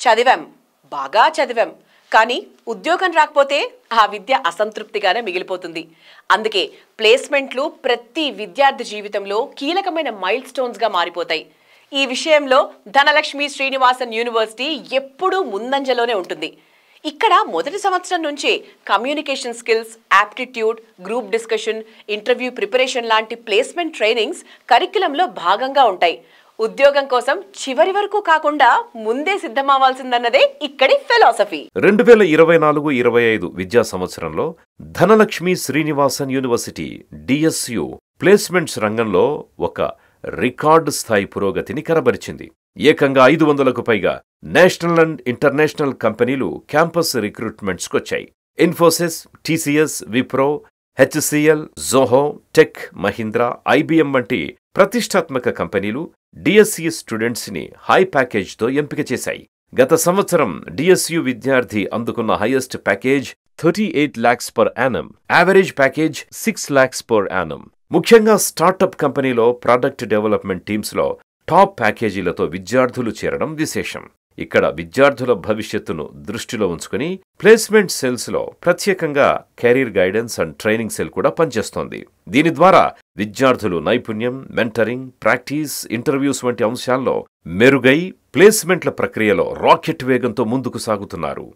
చదివాం, బాగా చదివాం, కానీ ఉద్యోగం రాకపోతే ఆ విద్య అసంతృప్తిగానే మిగిలిపోతుంది. అందుకే ప్లేస్మెంట్లు ప్రతి విద్యార్థి జీవితంలో కీలకమైన మైల్ స్టోన్స్గా మారిపోతాయి. ఈ విషయంలో ధనలక్ష్మి శ్రీనివాసన్ యూనివర్సిటీ ఎప్పుడూ ముందంజలోనే ఉంటుంది. ఇక్కడ మొదటి సంవత్సరం నుంచే communication skills, aptitude, group discussion, interview preparation లాంటి ప్లేస్మెంట్ ట్రైనింగ్స్ కరిక్యులంలో భాగంగా ఉంటాయి. ఉద్యోగం కోసం చివరి వరకు కాకుండా ముందే సిద్ధమవ్వాల్సిందన్నదే ఇక్కడి ఫిలాసఫీ. 2024-25 విద్యా సంవత్సరంలో Dhanalakshmi Srinivasan university DSU placements రంగంలో ఒక రికార్డు స్థాయి పురోగతిని కనబరిచింది. ఏకంగా 500కు పైగా నేషనల్ అండ్ ఇంటర్నేషనల్ కంపెనీలు క్యాంపస్ రిక్రూట్మెంట్స్కొచ్చాయి. Infosys, TCS, Wipro, HCL, Zoho, Tech Mahindra, IBM వంటి ప్రతిష్టాత్మక కంపెనీలు DSE స్టూడెంట్స్ ని హై ప్యాకేజ్తో ఎంపిక చేశాయి. గత సంవత్సరం DSU విద్యార్థి అందుకున్న highest package 38 lakhs per annum, average package 6 lakhs per annum. ముఖ్యంగా స్టార్టప్ కంపెనీలో ప్రాడక్ట్ డెవలప్మెంట్ టీమ్స్లో టాప్ ప్యాకేజీలతో విద్యార్థులు చేరడం విశేషం. ఇక్కడ విద్యార్థుల భవిష్యత్తును దృష్టిలో ఉంచుకుని ప్లేస్మెంట్ సెల్స్లో ప్రత్యేకంగా career guidance and training cell కూడా పనిచేస్తోంది. దీని ద్వారా విద్యార్థులు నైపుణ్యం, మెంటరింగ్, ప్రాక్టీస్, ఇంటర్వ్యూస్ వంటి అంశాల్లో మెరుగై ప్లేస్మెంట్ల ప్రక్రియలో రాకెట్ వేగంతో ముందుకు సాగుతున్నారు.